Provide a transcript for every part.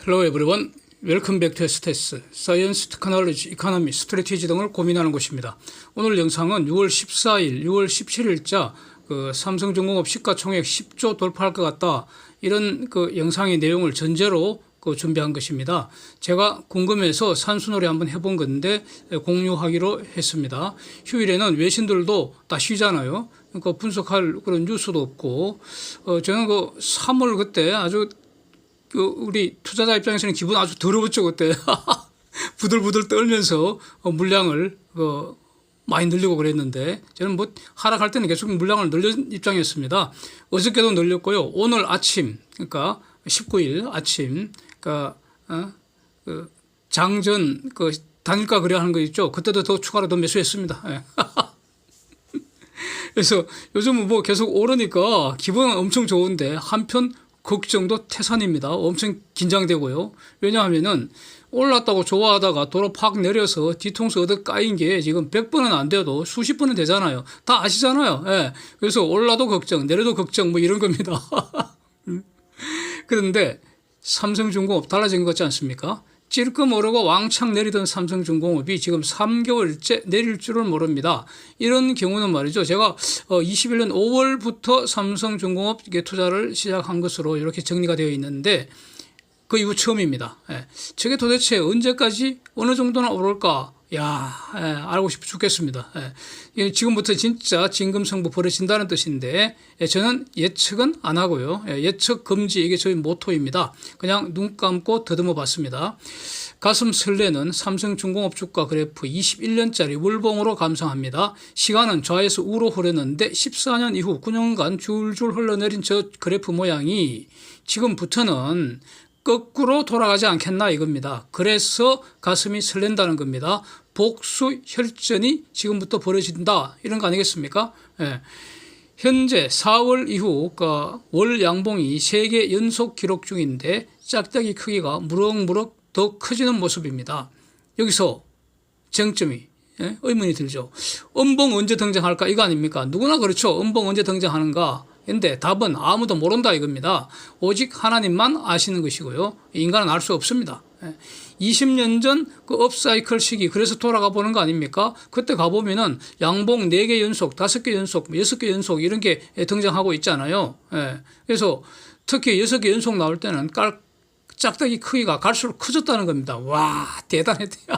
Hello everyone. Welcome back to STS, Science, Technology, Economy, Strategy 등을 고민하는 곳입니다. 오늘 영상은 6월 14일, 6월 17일자 삼성중공업 시가총액 10조 돌파할 것 같다. 이런 영상의 내용을 전제로 준비한 것입니다. 제가 궁금해서 산수놀이 한번 해본 건데 공유하기로 했습니다. 휴일에는 외신들도 다 쉬잖아요. 그러니까 분석할 그런 뉴스도 없고, 저는 3월 그때 아주 우리 투자자 입장에서는 기분 아주 더러웠죠, 그때. 부들부들 떨면서 물량을 많이 늘리고 그랬는데, 저는 하락할 때는 계속 물량을 늘린 입장이었습니다. 어저께도 늘렸고요. 오늘 아침, 그러니까 19일 아침, 그러니까 장전 단일가 거래하는 거 있죠. 그때도 더 추가로 더 매수했습니다. 예. 그래서 요즘은 계속 오르니까 기분은 엄청 좋은데 한편 걱정도 태산입니다. 엄청 긴장되고요. 왜냐하면은 올랐다고 좋아하다가 도로 팍 내려서 뒤통수 얻어 까인 게 지금 100번은 안 돼도 수십 번은 되잖아요. 다 아시잖아요. 예. 그래서 올라도 걱정, 내려도 걱정 이런 겁니다. 그런데 삼성중공업 달라진 것 같지 않습니까? 찔끔 오르고 왕창 내리던 삼성중공업이 지금 3개월째 내릴 줄을 모릅니다. 이런 경우는 말이죠. 제가 21년 5월부터 삼성중공업 투자를 시작한 것으로 이렇게 정리가 되어 있는데 그 이후 처음입니다. 예. 저게 도대체 언제까지 어느 정도나 오를까? 알고 싶어 죽겠습니다. 예. 지금부터 진짜 진금승부 벌어진다는 뜻인데, 저는 예측은 안 하고요. 예측 금지, 이게 저희 모토입니다. 그냥 눈 감고 더듬어 봤습니다. 가슴 설레는 삼성중공업 주가 그래프 21년짜리 월봉으로 감상합니다. 시간은 좌에서 우로 흐르는데 14년 이후 9년간 줄줄 흘러내린 저 그래프 모양이 지금부터는 거꾸로 돌아가지 않겠나 이겁니다. 그래서 가슴이 설렌다는 겁니다. 복수 혈전이 지금부터 벌어진다 이런 거 아니겠습니까? 예. 현재 4월 이후 월 양봉이 3개 연속 기록 중인데 짝짝이 크기가 무럭무럭 더 커지는 모습입니다. 여기서 쟁점이 의문이 들죠. 음봉 언제 등장할까 이거 아닙니까? 누구나 그렇죠. 음봉 언제 등장하는가. 근데 답은 아무도 모른다 이겁니다. 오직 하나님만 아시는 것이고요. 인간은 알 수 없습니다. 20년 전 업사이클 시기, 그래서 돌아가 보는 거 아닙니까? 그때 가보면은 양봉 4개 연속, 5개 연속, 6개 연속 이런 게 등장하고 있잖아요. 그래서 특히 6개 연속 나올 때는 짝짝이 크기가 갈수록 커졌다는 겁니다. 와, 대단했대요.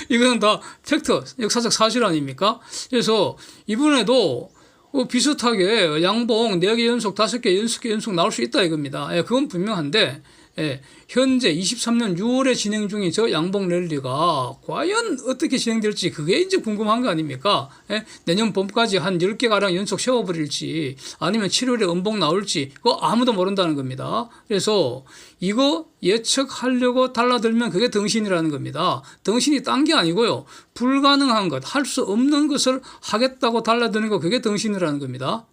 이거는 다 팩트, 역사적 사실 아닙니까? 그래서 이번에도 비슷하게 양봉 4개 연속, 5개 연속 나올 수 있다 이겁니다. 그건 분명한데, 현재 23년 6월에 진행 중인 저 양봉 랠리가 과연 어떻게 진행될지 그게 이제 궁금한 거 아닙니까? 내년 봄까지 한 10개가량 연속 세워버릴지 아니면 7월에 음봉 나올지 그거 아무도 모른다는 겁니다. 그래서 이거 예측하려고 달라들면 그게 덩신이라는 겁니다. 덩신이 딴 게 아니고요. 불가능한 것, 할 수 없는 것을 하겠다고 달라드는 거 그게 덩신이라는 겁니다.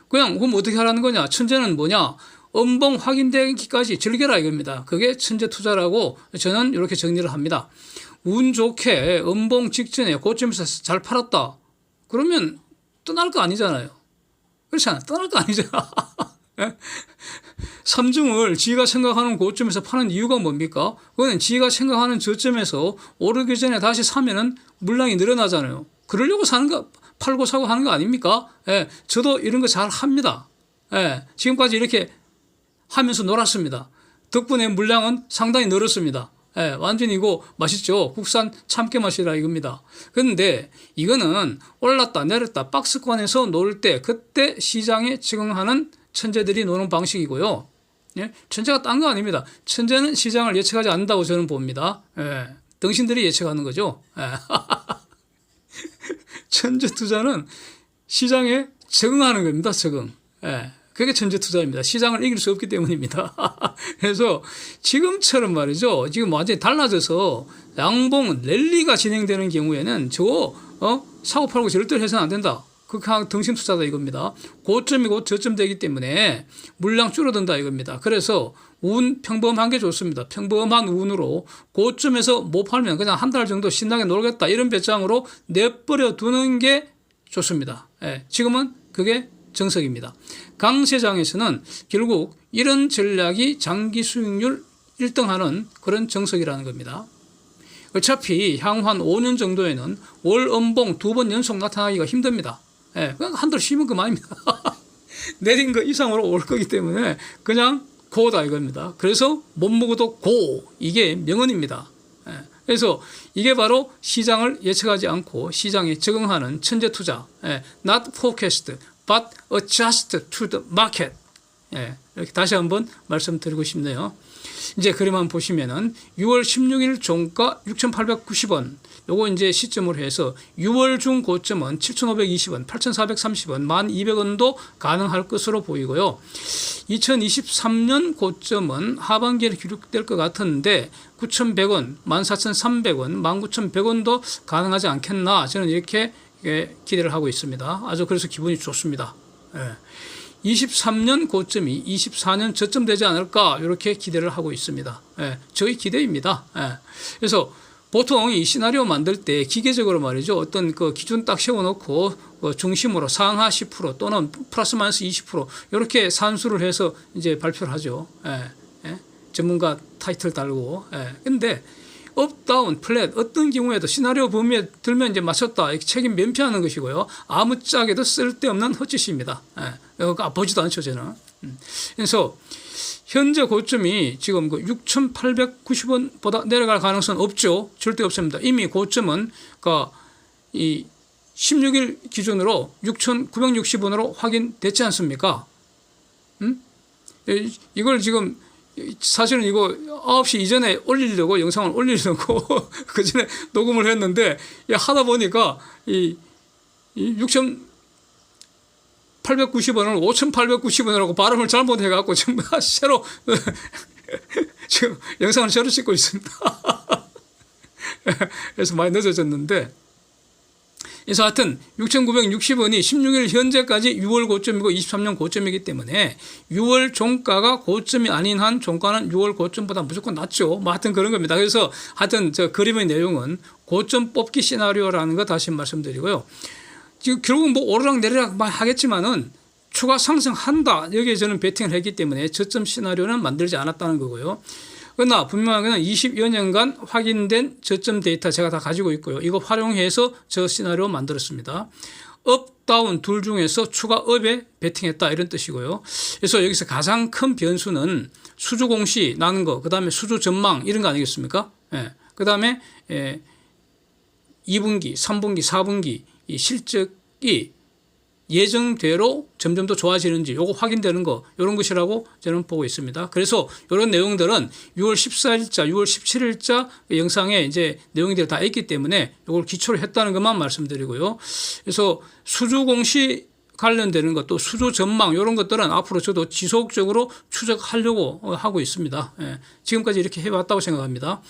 그냥 그럼 어떻게 하라는 거냐? 천재는 뭐냐? 음봉 확인되기까지 즐겨라 이겁니다. 그게 천재 투자라고 저는 이렇게 정리를 합니다. 운 좋게 음봉 직전에 고점에서 잘 팔았다. 그러면 떠날 거 아니잖아요. 그렇잖아. 떠날 거 아니잖아. 삼중을 지가 생각하는 고점에서 파는 이유가 뭡니까? 그거는 지가 생각하는 저점에서 오르기 전에 다시 사면은 물량이 늘어나잖아요. 그러려고 사는 거, 팔고 사고 하는 거 아닙니까? 저도 이런 거 잘 합니다. 지금까지 이렇게 하면서 놀았습니다. 덕분에 물량은 상당히 늘었습니다. 완전히 이거 맛있죠. 국산 참깨 맛이라 이겁니다. 그런데 이거는 올랐다 내렸다 박스권에서 놀 때 그때 시장에 적응하는 천재들이 노는 방식이고요. 천재가 딴 거 아닙니다. 천재는 시장을 예측하지 않는다고 저는 봅니다. 당신들이 예측하는 거죠. 천재 투자는 시장에 적응하는 겁니다. 적응. 그게 천재 투자입니다. 시장을 이길 수 없기 때문입니다. 그래서 지금처럼 말이죠. 지금 완전히 달라져서 양봉 랠리가 진행되는 경우에는 저거 사고 팔고 절대로 해서는 안 된다. 그냥 등신 투자다 이겁니다. 고점이고 저점 되기 때문에 물량 줄어든다 이겁니다. 그래서 운 평범한 게 좋습니다. 평범한 운으로 고점에서 못 팔면 그냥 한 달 정도 신나게 놀겠다 이런 배짱으로 내버려 두는 게 좋습니다. 지금은 그게 정석입니다. 강세장에서는 결국 이런 전략이 장기 수익률 1등하는 그런 정석이라는 겁니다. 어차피 향후 한 5년 정도에는 월 음봉 2번 연속 나타나기가 힘듭니다. 예, 그냥 한 달 쉬면 그만입니다. 내린 거 이상으로 올 거기 때문에 그냥 고다 이겁니다. 그래서 못 먹어도 고, 이게 명언입니다. 예, 그래서 이게 바로 시장을 예측하지 않고 시장에 적응하는 천재 투자, 예, not forecast but adjust to the market. 예, 이렇게 다시 한번 말씀드리고 싶네요. 이제 그림 한번 보시면은 6월 16일 종가 6,890원. 요거 이제 시점으로 해서 6월 중 고점은 7,520원, 8,430원, 1,200원도 가능할 것으로 보이고요. 2023년 고점은 하반기에 기록될 것 같은데 9,100원, 14,300원, 19,100원도 가능하지 않겠나 저는 이렇게 기대를 하고 있습니다. 아주 그래서 기분이 좋습니다. 예. 23년 고점이 24년 저점 되지 않을까 이렇게 기대를 하고 있습니다. 예, 저희 기대입니다. 예, 그래서 보통 이 시나리오 만들 때 기계적으로 말이죠. 어떤 그 기준 딱 세워놓고 중심으로 상하 10% 또는 플러스 마이너스 20% 이렇게 산수를 해서 이제 발표를 하죠. 예, 예, 전문가 타이틀 달고. 예, 근데 업, 다운, 플랫 어떤 경우에도 시나리오 범위에 들면 이제 맞췄다 이렇게 책임 면피하는 것이고요. 아무짝에도 쓸데없는 헛짓입니다. 예, 보지도 않죠 저는. 그래서 현재 고점이 지금 그 6,890원보다 내려갈 가능성은 없죠. 절대 없습니다. 이미 고점은 이 16일 기준으로 6,960원으로 확인됐지 않습니까? 이걸 지금 사실은 이거 9시 이전에 올리려고 영상을 올리려고 그 전에 녹음을 했는데 하다 보니까 이 6,890원을 5,890원이라고 발음을 잘못해갖고 지금 새로 지금 영상을 새로 찍고 있습니다. 그래서 많이 늦어졌는데 그래서 하여튼 6,960원이 16일 현재까지 6월 고점이고 23년 고점이기 때문에 6월 종가가 고점이 아닌 한 종가는 6월 고점보다 무조건 낮죠. 뭐 하여튼 그런 겁니다. 그래서 하여튼 저 그림의 내용은 고점 뽑기 시나리오라는 거 다시 말씀드리고요. 지금 결국 뭐 오르락 내리락 막 하겠지만은 추가 상승한다. 여기에 저는 베팅을 했기 때문에 저점 시나리오는 만들지 않았다는 거고요. 그러나 분명하게는 20여 년간 확인된 저점 데이터 제가 다 가지고 있고요. 이거 활용해서 저 시나리오 만들었습니다. 업, 다운 둘 중에서 추가 업에 베팅했다 이런 뜻이고요. 그래서 여기서 가장 큰 변수는 수주 공시 나는 거, 그 다음에 수주 전망 이런 거 아니겠습니까? 예. 그 다음에 2분기, 3분기, 4분기 이 실적이 예정대로 점점 더 좋아지는지 요거 확인되는 거 이런 것이라고 저는 보고 있습니다. 그래서 이런 내용들은 6월 14일자, 6월 17일자 영상에 이제 내용들이 다 있기 때문에 이걸 기초로 했다는 것만 말씀드리고요. 그래서 수주 공시 관련되는 것도 수주 전망 이런 것들은 앞으로 저도 지속적으로 추적하려고 하고 있습니다. 예, 지금까지 이렇게 해왔다고 생각합니다.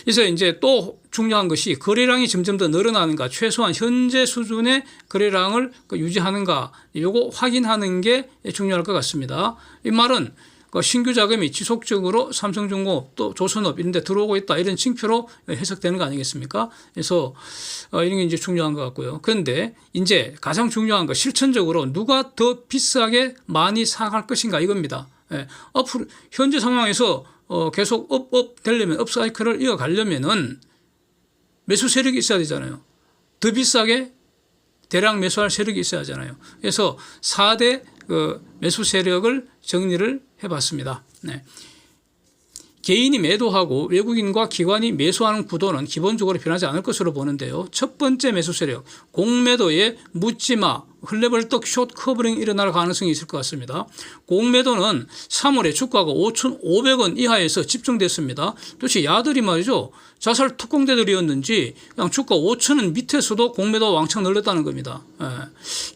그래서 이제 또 중요한 것이 거래량이 점점 더 늘어나는가, 최소한 현재 수준의 거래량을 유지하는가, 이거 확인하는 게 중요할 것 같습니다. 이 말은 신규 자금이 지속적으로 삼성중공업 또 조선업 이런 데 들어오고 있다 이런 징표로 해석되는 거 아니겠습니까? 그래서 이런 게 이제 중요한 것 같고요. 그런데 이제 가장 중요한 거 실천적으로 누가 더 비싸게 많이 사갈 것인가 이겁니다. 예, 앞으로 현재 상황에서 계속 업 되려면 업사이클을 이어가려면은 매수 세력이 있어야 되잖아요. 더 비싸게 대량 매수할 세력이 있어야 하잖아요. 그래서 4대 매수 세력을 정리를 해봤습니다. 네. 개인이 매도하고 외국인과 기관이 매수하는 구도는 기본적으로 변하지 않을 것으로 보는데요. 첫 번째 매수 세력, 공매도에 묻지마, 흘레벌떡 숏 커버링이 일어날 가능성이 있을 것 같습니다. 공매도는 3월에 주가가 5,500원 이하에서 집중됐습니다. 도대체 야들이 말이죠. 자살 특공대들이었는지 그냥 주가 5,000원 밑에서도 공매도 왕창 늘렸다는 겁니다. 예.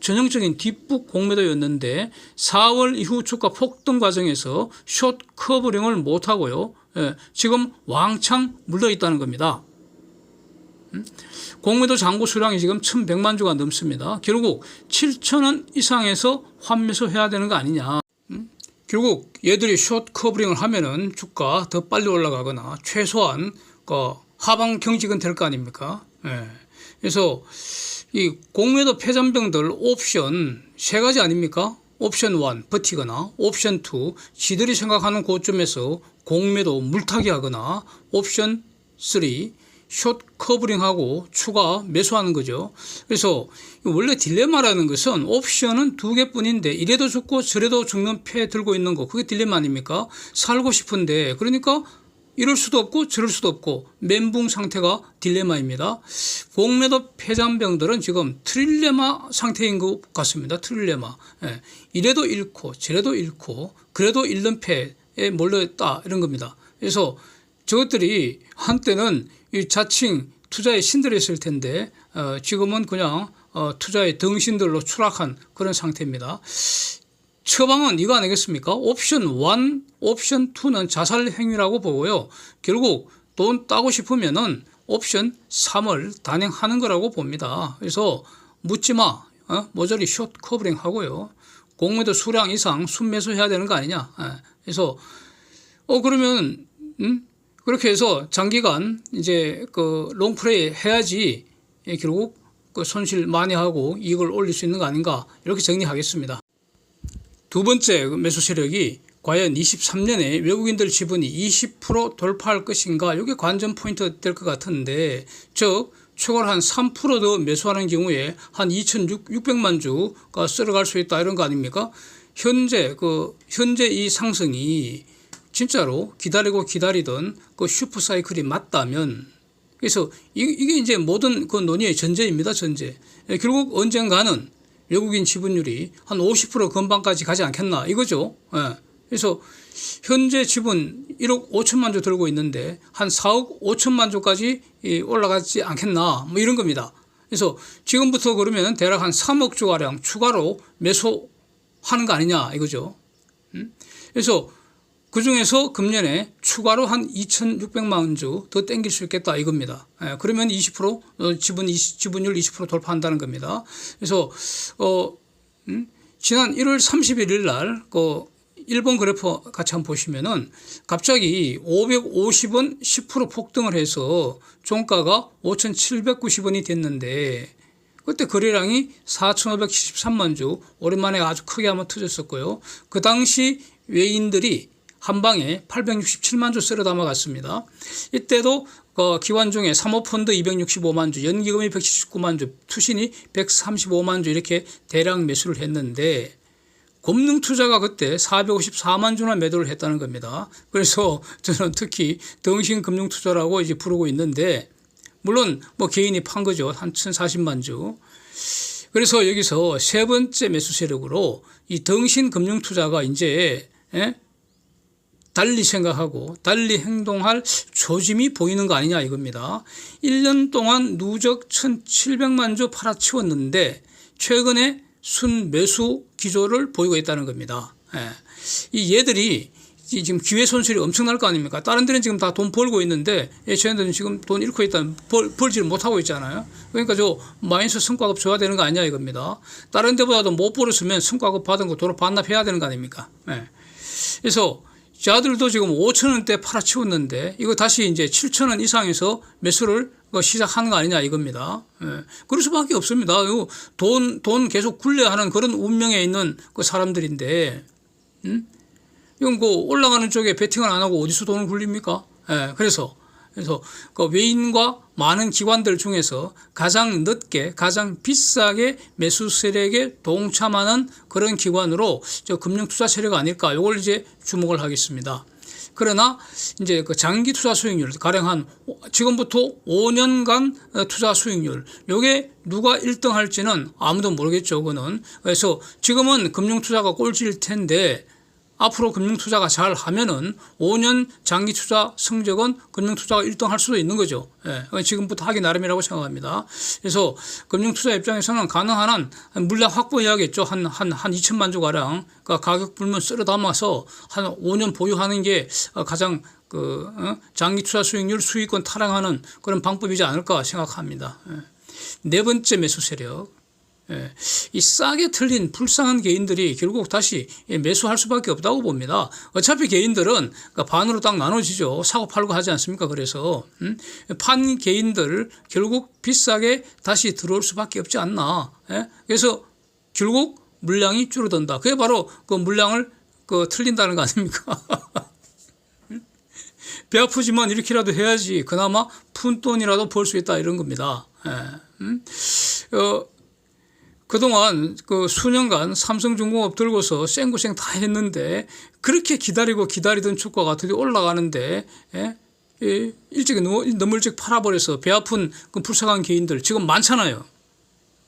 전형적인 뒷북 공매도였는데 4월 이후 주가 폭등 과정에서 숏 커버링을 못하고요. 예. 지금 왕창 물러있다는 겁니다. 공매도 잔고 수량이 지금 1,100만 주가 넘습니다. 결국 7,000원 이상에서 환매수해야 되는 거 아니냐. 결국 얘들이 숏 커버링을 하면은 주가 더 빨리 올라가거나 최소한 하방 경직은 될 거 아닙니까? 예. 그래서 이 공매도 폐잔병들 옵션 세 가지 아닙니까? 옵션 1 버티거나 옵션 2 지들이 생각하는 고점에서 공매도 물타기 하거나 옵션 3 숏 커버링하고 추가 매수하는 거죠. 그래서 원래 딜레마라는 것은 옵션은 두 개뿐인데 이래도 죽고 저래도 죽는 패 들고 있는 거 그게 딜레마 아닙니까? 살고 싶은데 그러니까 이럴 수도 없고 저럴 수도 없고 멘붕 상태가 딜레마입니다. 공매도 폐잔병들은 지금 트릴레마 상태인 것 같습니다. 트릴레마. 예. 이래도 잃고 저래도 잃고 그래도 잃는 패에 몰려있다 이런 겁니다. 그래서 저것들이 한때는 이 자칭 투자의 신들이었을 텐데 지금은 그냥 투자의 등신들로 추락한 그런 상태입니다. 처방은 이거 아니겠습니까? 옵션 1, 옵션 2는 자살 행위라고 보고요. 결국 돈 따고 싶으면은 옵션 3을 단행하는 거라고 봅니다. 그래서 묻지 마. 모조리 숏 커버링 하고요. 공매도 수량 이상 순매수해야 되는 거 아니냐. 그래서 그러면 그렇게 해서 장기간 이제 그 롱플레이 해야지 결국 그 손실 많이 하고 이익을 올릴 수 있는 거 아닌가 이렇게 정리하겠습니다. 두 번째 매수 세력이 과연 23년에 외국인들 지분이 20% 돌파할 것인가 이게 관전 포인트 될 것 같은데 즉 추가로 한 3% 더 매수하는 경우에 한 2,600만 주가 쓸어갈 수 있다 이런 거 아닙니까? 현재 이 상승이 진짜로 기다리던 그 슈퍼 사이클이 맞다면 그래서 이게 이제 모든 그 논의의 전제입니다. 전제. 결국 언젠가는 외국인 지분율이 한 50% 근방까지 가지 않겠나 이거죠. 그래서 현재 지분 1억 5천만 주 들고 있는데 한 4억 5천만 주까지 올라가지 않겠나 뭐 이런 겁니다. 그래서 지금부터 그러면 대략 한 3억 주가량 추가로 매수하는 거 아니냐 이거죠. 그래서 그중에서 금년에 추가로 한 2,600만 주 더 땡길 수 있겠다 이겁니다. 그러면 20% 지분율 20% 돌파한다는 겁니다. 그래서 지난 1월 31일 날 그 일본 그래프 같이 한번 보시면은 갑자기 550원 10% 폭등을 해서 종가가 5,790원이 됐는데 그때 거래량이 4,573만 주 오랜만에 아주 크게 한번 터졌었고요. 그 당시 외인들이 한 방에 867만 주 쓸어 담아갔습니다. 이때도 기관 중에 사모펀드 265만 주, 연기금이 179만 주, 투신이 135만 주 이렇게 대량 매수를 했는데 금융투자가 그때 454만 주나 매도를 했다는 겁니다. 그래서 저는 특히 등신금융투자라고 이제 부르고 있는데 물론 뭐 개인이 판 거죠. 한 1,040만 주. 그래서 여기서 세 번째 매수 세력으로 이 등신금융투자가 이제 달리 생각하고 달리 행동할 조짐이 보이는 거 아니냐 이겁니다. 1년 동안 누적 1,700만 주 팔아치웠는데 최근에 순매수 기조를 보이고 있다는 겁니다. 이 얘들이 지금 기회 손실이 엄청날 거 아닙니까? 다른 데는 지금 다 돈 벌고 있는데 쟤네들은 지금 돈 잃고 있다 벌지를 못하고 있잖아요. 그러니까 저 마이너스 성과급 줘야 되는 거 아니냐 이겁니다. 다른 데보다도 못 벌었으면 성과급 받은 거 도로 반납해야 되는 거 아닙니까? 그래서 자들도 지금 5,000원대 팔아치웠는데 이거 다시 이제 7,000원 이상에서 매수를 시작하는 거 아니냐 이겁니다. 그럴 수밖에 없습니다. 돈 계속 굴려하는 그런 운명에 있는 그 사람들인데, 이건 그 올라가는 쪽에 베팅을 안 하고 어디서 돈을 굴립니까? 그래서 그 외인과 많은 기관들 중에서 가장 늦게 가장 비싸게 매수 세력에 동참하는 그런 기관으로 저 금융투자 세력 아닐까 이걸 이제 주목을 하겠습니다. 그러나 이제 그 장기 투자 수익률 가령 한 지금부터 5년간 투자 수익률 요게 누가 1등 할지는 아무도 모르겠죠. 그거는. 그래서 지금은 금융투자가 꼴찌일 텐데 앞으로 금융투자가 잘 하면은 5년 장기투자 성적은 금융투자가 1등 할 수도 있는 거죠. 지금부터 하기 나름이라고 생각합니다. 그래서 금융투자 입장에서는 가능한 한 물량 확보해야겠죠. 한 2천만 주 가량 가격 불문 쓸어 담아서 한 5년 보유하는 게 가장 장기투자 수익률 수익권 타락하는 그런 방법이지 않을까 생각합니다. 네 번째 매수 세력. 예, 이 싸게 틀린 불쌍한 개인들이 결국 다시 매수할 수밖에 없다고 봅니다. 어차피 개인들은 반으로 딱 나눠지죠. 사고 팔고 하지 않습니까? 그래서 판 개인들 결국 비싸게 다시 들어올 수밖에 없지 않나. 예? 그래서 결국 물량이 줄어든다. 그게 바로 그 물량을 틀린다는 거 아닙니까? 배 아프지만 이렇게라도 해야지 그나마 푼돈이라도 벌 수 있다 이런 겁니다. 그동안 수년간 삼성중공업 들고서 쌩고생 다 했는데 그렇게 기다리던 주가가 드디어 올라가는데 일찍이 너무 일찍 팔아버려서 배 아픈 그 불쌍한 개인들 지금 많잖아요.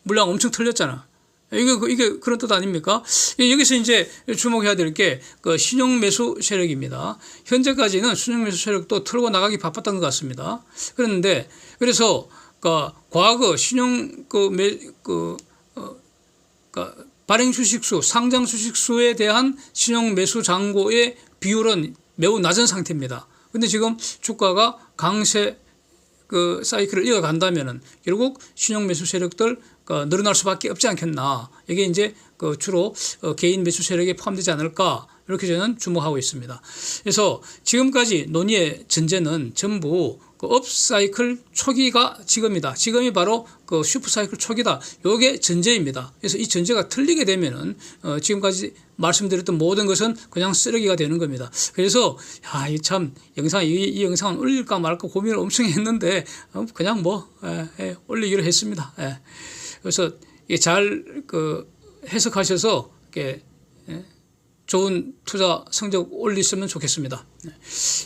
물량 엄청 틀렸잖아. 이게 그런 뜻 아닙니까? 여기서 이제 주목해야 될 게 신용 매수 세력입니다. 현재까지는 신용 매수 세력도 틀고 나가기 바빴던 것 같습니다. 그런데 그래서 과거 신용 발행 주식수, 상장 주식수에 대한 신용 매수 잔고의 비율은 매우 낮은 상태입니다. 근데 지금 주가가 강세 사이클을 이어간다면은 결국 신용 매수 세력들 늘어날 수밖에 없지 않겠나. 이게 이제 주로 개인 매수 세력에 포함되지 않을까. 이렇게 저는 주목하고 있습니다. 그래서 지금까지 논의의 전제는 전부 업사이클 초기가 지금이다. 지금이 바로 슈퍼사이클 초기다. 이게 전제입니다. 그래서 이 전제가 틀리게 되면은 지금까지 말씀드렸던 모든 것은 그냥 쓰레기가 되는 겁니다. 그래서 이 영상은 올릴까 말까 고민을 엄청 했는데 그냥 올리기로 했습니다. 그래서 잘 해석하셔서 좋은 투자 성적 올리시면 좋겠습니다.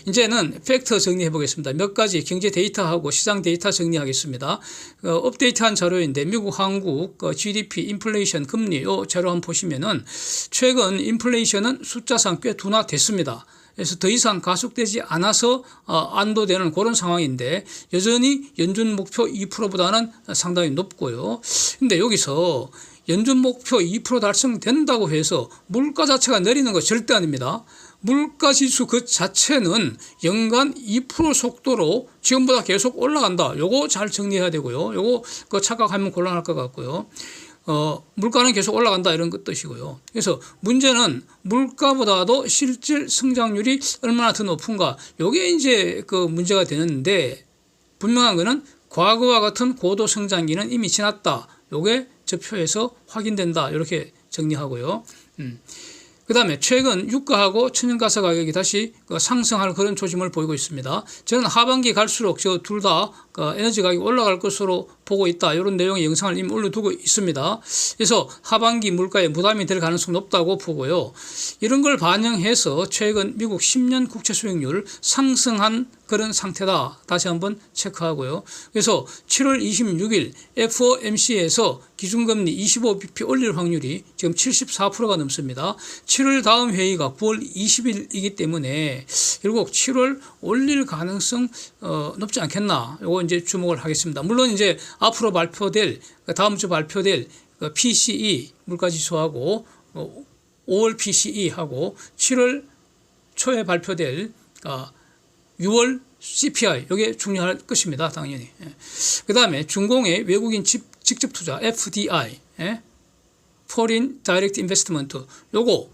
이제는 팩터 정리해 보겠습니다. 몇 가지 경제 데이터하고 시장 데이터 정리하겠습니다. 업데이트한 자료인데 미국, 한국, GDP, 인플레이션, 금리 이 자료 한번 보시면은 최근 인플레이션은 숫자상 꽤 둔화됐습니다. 그래서 더 이상 가속되지 않아서 안도되는 그런 상황인데 여전히 연준 목표 2%보다는 상당히 높고요. 근데 여기서 연준 목표 2% 달성된다고 해서 물가 자체가 내리는 거 절대 아닙니다. 물가 지수 그 자체는 연간 2% 속도로 지금보다 계속 올라간다. 요거 잘 정리해야 되고요. 요거 착각하면 곤란할 것 같고요. 물가는 계속 올라간다 이런 뜻이고요. 그래서 문제는 물가보다도 실질 성장률이 얼마나 더 높은가. 요게 이제 문제가 되는데 분명한 거는 과거와 같은 고도 성장기는 이미 지났다. 요게 저 표에서 확인된다. 이렇게 정리하고요. 그 다음에 최근 유가하고 천연가스 가격이 다시 상승할 그런 조짐을 보이고 있습니다. 저는 하반기 갈수록 저 둘 다 에너지 가격이 올라갈 것으로 보고 있다. 이런 내용의 영상을 이미 올려두고 있습니다. 그래서 하반기 물가에 부담이 될 가능성이 높다고 보고요. 이런 걸 반영해서 최근 미국 10년 국채 수익률 상승한 그런 상태다. 다시 한번 체크하고요. 그래서 7월 26일 FOMC에서 기준금리 25bp 올릴 확률이 지금 74%가 넘습니다. 7월 다음 회의가 9월 20일이기 때문에 결국 7월 올릴 가능성 높지 않겠나. 요거 이제 주목을 하겠습니다. 물론 이제 앞으로 발표될 다음 주 발표될 PCE 물가지수하고 5월 PCE하고 7월 초에 발표될 6월 CPI 이게 중요할 것입니다. 당연히. 그 다음에 중공의 외국인 직접 투자 FDI Foreign Direct Investment 요거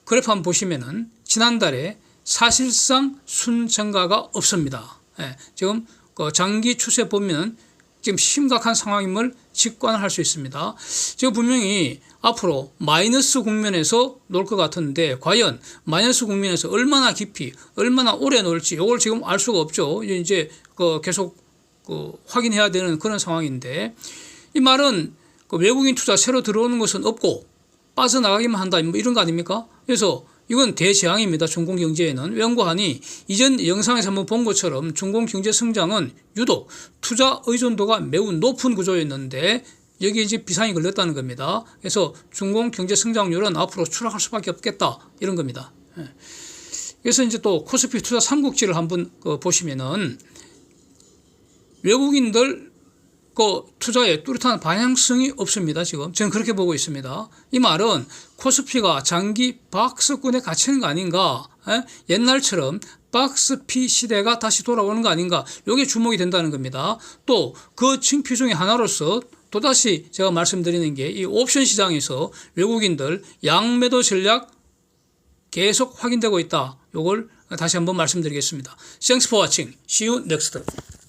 그래프 한번 보시면은 지난달에 사실상 순증가가 없습니다. 지금 장기 추세 보면 지금 심각한 상황임을 직관할 수 있습니다. 지금 분명히 앞으로 마이너스 국면에서 놀 것 같은데 과연 마이너스 국면에서 얼마나 깊이 얼마나 오래 놀지 이걸 지금 알 수가 없죠. 이제 계속 확인해야 되는 그런 상황인데 이 말은 외국인 투자 새로 들어오는 것은 없고 빠져나가기만 한다 이런 거 아닙니까? 그래서 이건 대재앙입니다. 중공 경제에는. 연구하니 이전 영상에서 한번 본 것처럼 중공 경제 성장은 유독 투자 의존도가 매우 높은 구조였는데 여기에 이제 비상이 걸렸다는 겁니다. 그래서 중공 경제 성장률은 앞으로 추락할 수밖에 없겠다 이런 겁니다. 그래서 이제 또 코스피 투자 삼국지를 한번 보시면은 외국인들 투자에 뚜렷한 방향성이 없습니다. 지금 저는 그렇게 보고 있습니다. 이 말은 코스피가 장기 박스권에 갇히는 거 아닌가? 옛날처럼 박스피 시대가 다시 돌아오는 거 아닌가? 이게 주목이 된다는 겁니다. 또 그 징표 중에 하나로서 또다시 제가 말씀드리는 게 이 옵션 시장에서 외국인들 양매도 전략 계속 확인되고 있다. 요걸 다시 한번 말씀드리겠습니다. Thanks for watching. See you next.